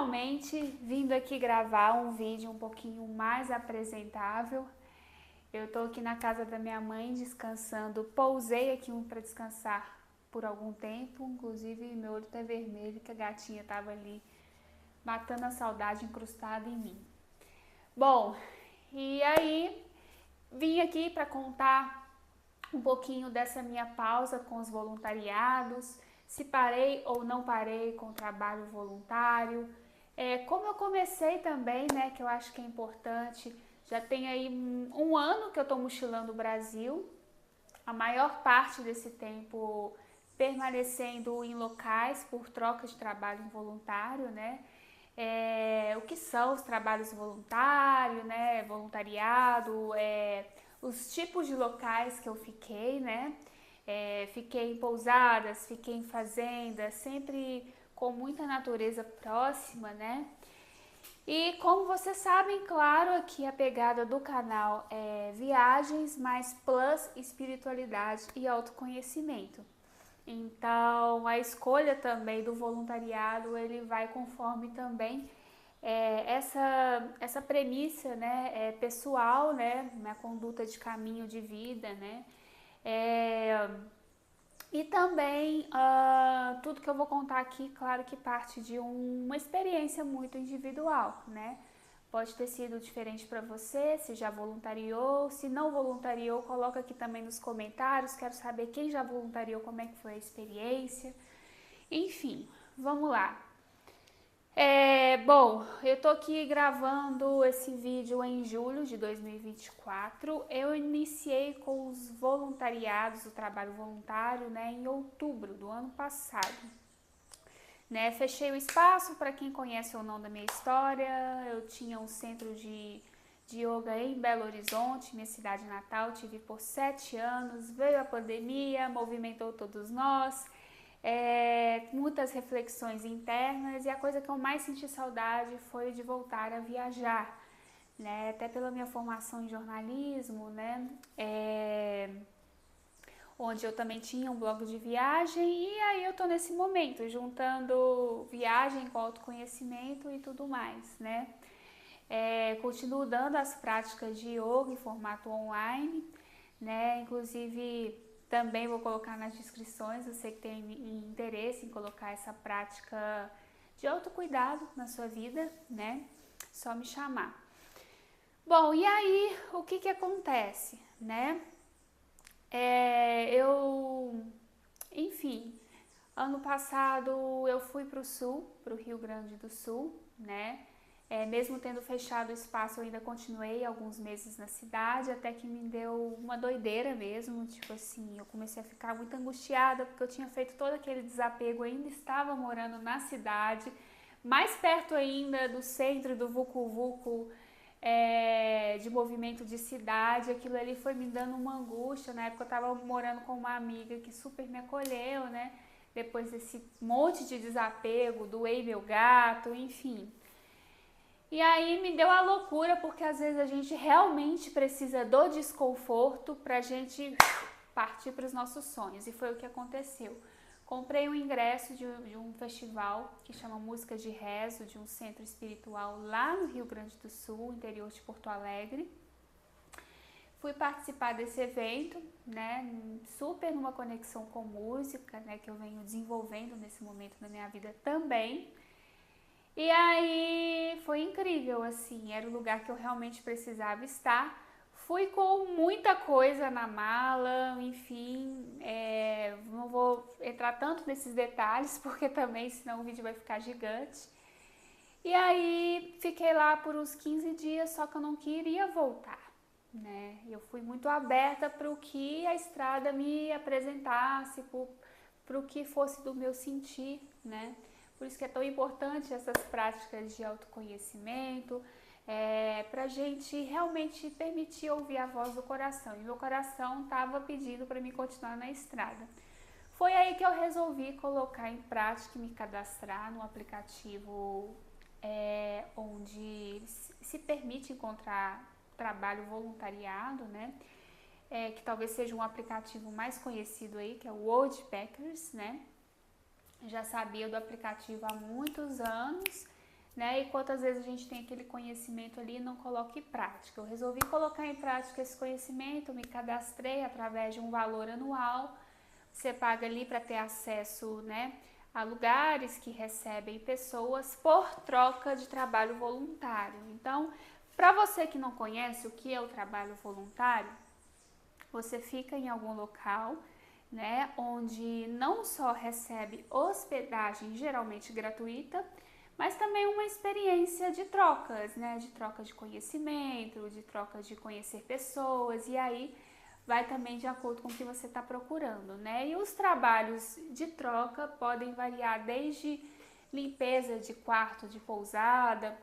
finalmente vindo aqui gravar um vídeo um pouquinho mais apresentável. Eu tô aqui na casa da minha mãe descansando, pousei aqui para descansar por algum tempo, inclusive meu olho tá vermelho que a gatinha tava ali matando a saudade incrustada em mim. Bom, e aí vim aqui para contar um pouquinho dessa minha pausa com os voluntariados, se parei ou não parei com o trabalho voluntário, como eu comecei também, né, que eu acho que é importante, já tem aí um ano que eu estou mochilando o Brasil, a maior parte desse tempo permanecendo em locais por troca de trabalho voluntário, né? O que são os trabalhos voluntários, né? Voluntariado, os tipos de locais que eu fiquei, né? Fiquei em pousadas, fiquei em fazendas, sempre com muita natureza próxima, né? E como vocês sabem, claro, aqui a pegada do canal é viagens, mais plus espiritualidade e autoconhecimento. Então, a escolha também do voluntariado, ele vai conforme também essa premissa, né, pessoal, né, minha conduta de caminho de vida, né, e também tudo que eu vou contar aqui, claro que parte de uma experiência muito individual, né? Pode ter sido diferente para você, se já voluntariou, se não voluntariou, coloca aqui também nos comentários, quero saber quem já voluntariou, como é que foi a experiência. Enfim, vamos lá. Bom, eu tô aqui gravando esse vídeo em julho de 2024. Eu iniciei com os voluntariados, o trabalho voluntário, né, em outubro do ano passado. Né, fechei o espaço, para quem conhece ou não da minha história, eu tinha um centro de yoga em Belo Horizonte, minha cidade natal, tive por 7 anos, veio a pandemia, movimentou todos nós, muitas reflexões internas, e a coisa que eu mais senti saudade foi de voltar a viajar, né, até pela minha formação em jornalismo, né, onde eu também tinha um blog de viagem, e aí eu tô nesse momento, juntando viagem com autoconhecimento e tudo mais, né. Continuo dando as práticas de yoga em formato online, né, inclusive também vou colocar nas descrições, você que tem interesse em colocar essa prática de autocuidado na sua vida, né, só me chamar. Bom, e aí o que acontece, né? Enfim, ano passado eu fui para o sul, para o Rio Grande do Sul, né? Mesmo tendo fechado o espaço, eu ainda continuei alguns meses na cidade, até que me deu uma doideira mesmo, tipo assim, eu comecei a ficar muito angustiada, porque eu tinha feito todo aquele desapego, ainda estava morando na cidade, mais perto ainda do centro do Vucu Vucu, de movimento de cidade, aquilo ali foi me dando uma angústia. Na época eu estava morando com uma amiga que super me acolheu, né? Depois desse monte de desapego, doei meu gato, enfim. E aí me deu a loucura, porque às vezes a gente realmente precisa do desconforto pra gente partir para os nossos sonhos, e foi o que aconteceu. Comprei um ingresso de um festival que chama Música de Rezo, de um centro espiritual lá no Rio Grande do Sul, interior de Porto Alegre. Fui participar desse evento, né, super numa conexão com música, né, que eu venho desenvolvendo nesse momento da minha vida também. E aí foi incrível, assim, era o lugar que eu realmente precisava estar. Fui com muita coisa na mala, enfim, não vou entrar tanto nesses detalhes, porque também senão o vídeo vai ficar gigante. E aí fiquei lá por uns 15 dias, só que eu não queria voltar, né? Eu fui muito aberta para o que a estrada me apresentasse, para o que fosse do meu sentir, né? Por isso que é tão importante essas práticas de autoconhecimento, para a gente realmente permitir ouvir a voz do coração. E meu coração estava pedindo para mim continuar na estrada. Foi aí que eu resolvi colocar em prática e me cadastrar no aplicativo onde se permite encontrar trabalho voluntariado, né? Que talvez seja um aplicativo mais conhecido aí, que é o Worldpackers, né? Já sabia do aplicativo há muitos anos, né? E quantas vezes a gente tem aquele conhecimento ali e não coloca em prática. Eu resolvi colocar em prática esse conhecimento, me cadastrei através de um valor anual. Você paga ali para ter acesso, né, a lugares que recebem pessoas por troca de trabalho voluntário. Então, para você que não conhece o que é o trabalho voluntário, você fica em algum local, né, onde não só recebe hospedagem geralmente gratuita, mas também uma experiência de trocas, né, de troca de conhecimento, de troca de conhecer pessoas, e aí vai também de acordo com o que você está procurando, né? E os trabalhos de troca podem variar desde limpeza de quarto de pousada,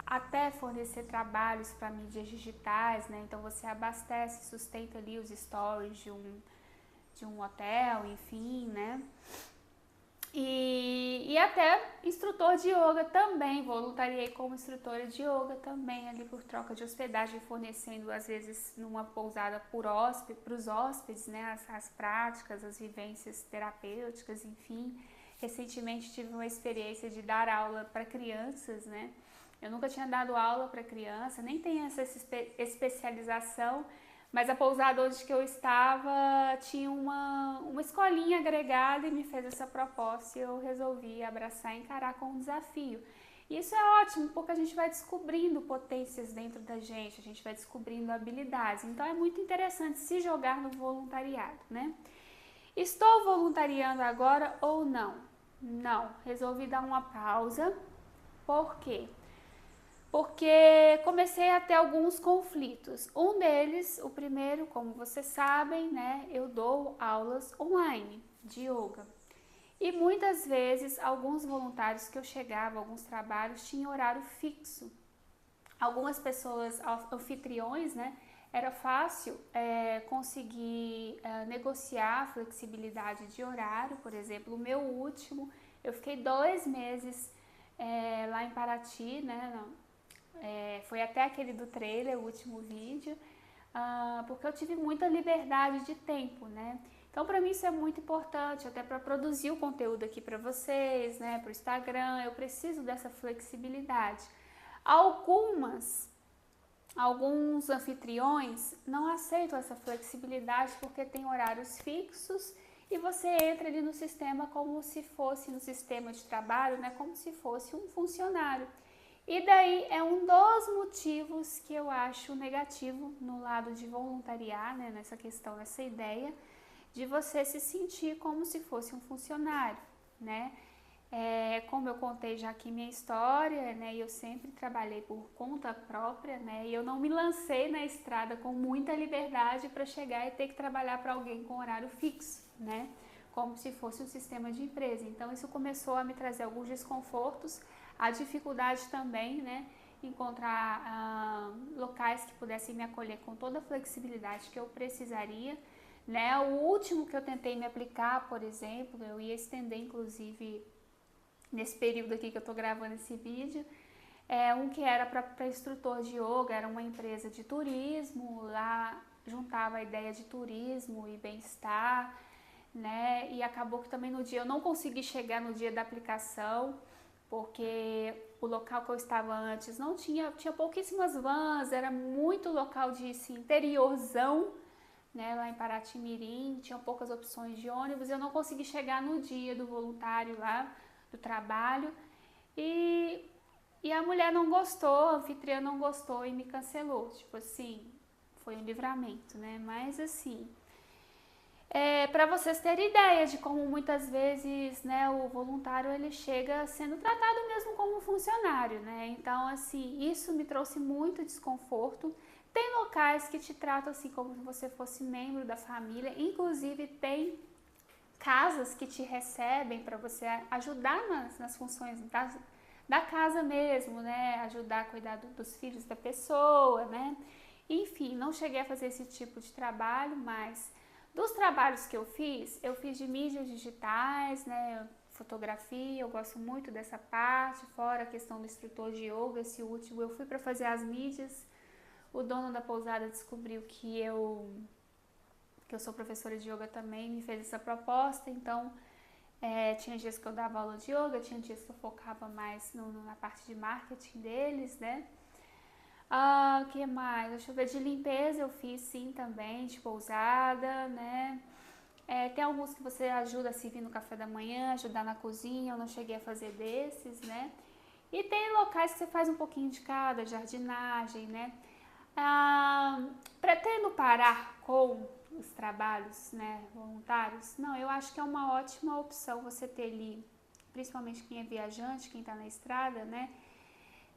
até fornecer trabalhos para mídias digitais, né? Então você abastece, sustenta ali os stories de um hotel, enfim, né? E até instrutor de yoga também, voluntariei como instrutora de yoga também, ali por troca de hospedagem, fornecendo às vezes numa pousada para os hóspedes, né, as práticas, as vivências terapêuticas, enfim. Recentemente tive uma experiência de dar aula para crianças, né, eu nunca tinha dado aula para criança, nem tenho essa especialização, mas a pousada onde que eu estava tinha uma escolinha agregada e me fez essa proposta e eu resolvi abraçar e encarar como um desafio. E isso é ótimo, porque a gente vai descobrindo potências dentro da gente, a gente vai descobrindo habilidades. Então é muito interessante se jogar no voluntariado, né? Estou voluntariando agora ou não? Não, resolvi dar uma pausa. Por quê? Porque comecei a ter alguns conflitos. Um deles, o primeiro, como vocês sabem, né, eu dou aulas online de yoga. E muitas vezes, alguns voluntários que eu chegava, alguns trabalhos, tinham horário fixo. Algumas pessoas, anfitriões, né, era fácil conseguir negociar a flexibilidade de horário. Por exemplo, o meu último, eu fiquei 2 meses lá em Paraty, né, foi até aquele do trailer, o último vídeo, porque eu tive muita liberdade de tempo, né? Então, para mim isso é muito importante, até para produzir o conteúdo aqui para vocês, né? Para o Instagram, eu preciso dessa flexibilidade. Alguns anfitriões não aceitam essa flexibilidade porque tem horários fixos e você entra ali no sistema como se fosse, no sistema de trabalho, né? Como se fosse um funcionário. E daí é um dos motivos que eu acho negativo no lado de voluntariar, né, nessa questão, nessa ideia de você se sentir como se fosse um funcionário, né? Como eu contei já aqui minha história, né, eu sempre trabalhei por conta própria, né, e eu não me lancei na estrada com muita liberdade para chegar e ter que trabalhar para alguém com horário fixo, né, como se fosse um sistema de empresa. Então isso começou a me trazer alguns desconfortos, a dificuldade também, né, encontrar locais que pudessem me acolher com toda a flexibilidade que eu precisaria, né. O último que eu tentei me aplicar, por exemplo, eu ia estender inclusive nesse período aqui que eu tô gravando esse vídeo, um que era para instrutor de yoga, era uma empresa de turismo, lá juntava a ideia de turismo e bem-estar, né? E acabou que também no dia eu não consegui chegar no dia da aplicação, porque o local que eu estava antes não tinha pouquíssimas vans, era muito local de assim, interiorzão, né, lá em Paraty-Mirim, tinha poucas opções de ônibus, eu não consegui chegar no dia do voluntário lá, do trabalho, e, e a mulher não gostou, a anfitriã não gostou e me cancelou, tipo assim, foi um livramento, né, mas assim, para vocês terem ideia de como muitas vezes, né, o voluntário ele chega sendo tratado mesmo como um funcionário, né, então assim, isso me trouxe muito desconforto. Tem locais que te tratam assim como se você fosse membro da família, inclusive tem casas que te recebem para você ajudar nas funções da casa mesmo, né? Ajudar a cuidar dos filhos da pessoa, né? Enfim, não cheguei a fazer esse tipo de trabalho, mas dos trabalhos que eu fiz de mídias digitais, né? Fotografia, eu gosto muito dessa parte, fora a questão do instrutor de yoga, esse último eu fui para fazer as mídias. O dono da pousada descobriu que eu sou professora de yoga também, me fez essa proposta, então Tinha dias que eu dava aula de yoga, tinha dias que eu focava mais na parte de marketing deles, né? O que mais? Deixa eu ver, de limpeza eu fiz sim também, de pousada, né? Tem alguns que você ajuda a servir no café da manhã, ajudar na cozinha, eu não cheguei a fazer desses, né? E tem locais que você faz um pouquinho de cada, jardinagem, né? Pretendo parar com os trabalhos, né, voluntários? Não, eu acho que é uma ótima opção você ter ali, principalmente quem é viajante, quem está na estrada, né?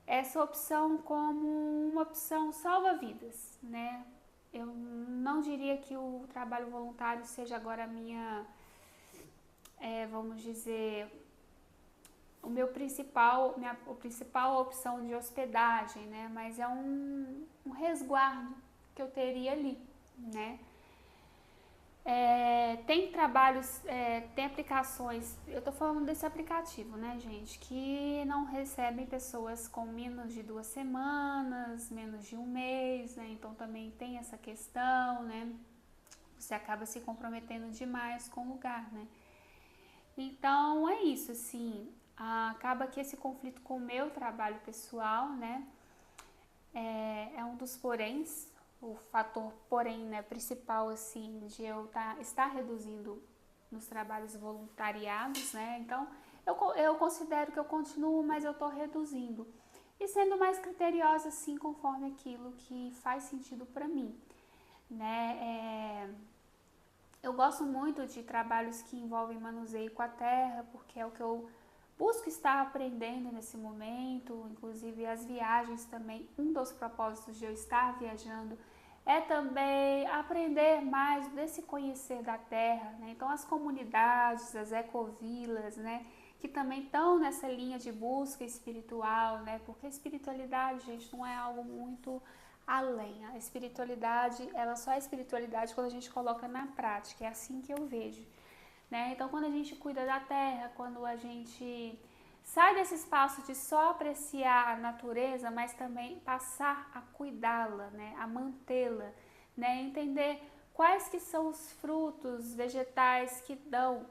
Essa opção como uma opção salva-vidas, né? Eu não diria que o trabalho voluntário seja agora a minha, vamos dizer, a principal opção de hospedagem, né? Mas é um resguardo que eu teria ali, né? Tem trabalhos, tem aplicações, eu tô falando desse aplicativo, né, gente, que não recebem pessoas com menos de 2 semanas, menos de um mês, né? Então também tem essa questão, né? Você acaba se comprometendo demais com o lugar, né? Então é isso, assim, acaba que esse conflito com o meu trabalho pessoal, né, é um dos poréns, o fator porém, né, principal, assim, de eu estar reduzindo nos trabalhos voluntariados, né, então eu considero que eu continuo, mas eu estou reduzindo e sendo mais criteriosa, assim, conforme aquilo que faz sentido para mim, né. Eu gosto muito de trabalhos que envolvem manuseio com a terra, porque é o que eu busco estar aprendendo nesse momento, inclusive as viagens também. Um dos propósitos de eu estar viajando é também aprender mais desse conhecer da terra, né? Então as comunidades, as ecovilas, né, que também estão nessa linha de busca espiritual, né? Porque a espiritualidade, gente, não é algo muito além. A espiritualidade, ela só é espiritualidade quando a gente coloca na prática, é assim que eu vejo, né? Então, quando a gente cuida da terra, quando a gente sai desse espaço de só apreciar a natureza, mas também passar a cuidá-la, né? A mantê-la, né? Entender quais que são os frutos vegetais que dão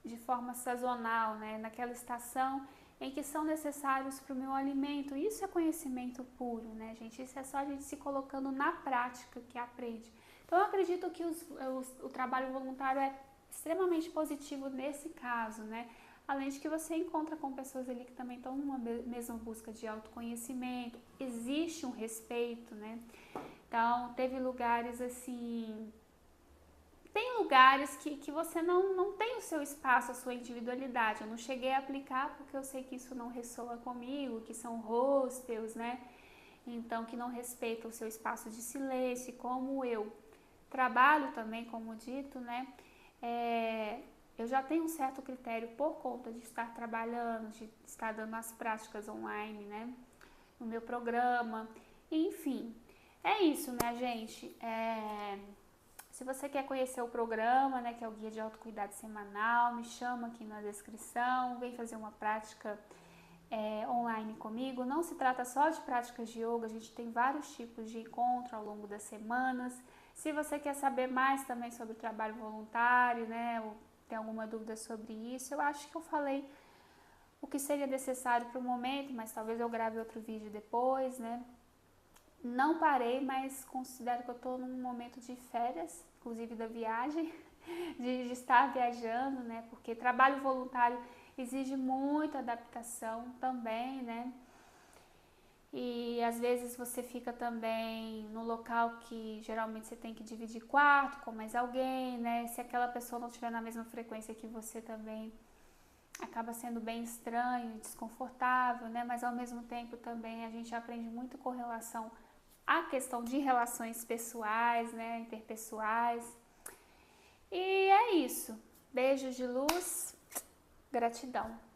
de forma sazonal, né? Naquela estação em que são necessários para o meu alimento. Isso é conhecimento puro, né, gente? Isso é só a gente se colocando na prática que aprende. Então, eu acredito que o trabalho voluntário é extremamente positivo nesse caso, né? Além de que você encontra com pessoas ali que também estão numa mesma busca de autoconhecimento, existe um respeito, né? Então, teve lugares assim. Tem lugares que você não tem o seu espaço, a sua individualidade. Eu não cheguei a aplicar porque eu sei que isso não ressoa comigo, que são hostels, né? Então, que não respeitam o seu espaço de silêncio, como eu trabalho também, como dito, né? Eu já tenho um certo critério por conta de estar trabalhando, de estar dando as práticas online, né? No meu programa, enfim. É isso, né, gente? Se você quer conhecer o programa, né, que é o Guia de Autocuidado Semanal, me chama aqui na descrição, vem fazer uma prática online comigo. Não se trata só de práticas de yoga, a gente tem vários tipos de encontro ao longo das semanas. Se você quer saber mais também sobre o trabalho voluntário, né, ou tem alguma dúvida sobre isso, eu acho que eu falei o que seria necessário para o momento, mas talvez eu grave outro vídeo depois, né. Não parei, mas considero que eu estou num momento de férias, inclusive da viagem, de estar viajando, né? Porque trabalho voluntário exige muita adaptação também, né? E às vezes você fica também no local que geralmente você tem que dividir quarto com mais alguém, né? Se aquela pessoa não estiver na mesma frequência que você também acaba sendo bem estranho e desconfortável, né? Mas ao mesmo tempo também a gente aprende muito com relação à questão de relações pessoais, né? Interpessoais. E é isso. Beijos de luz, gratidão.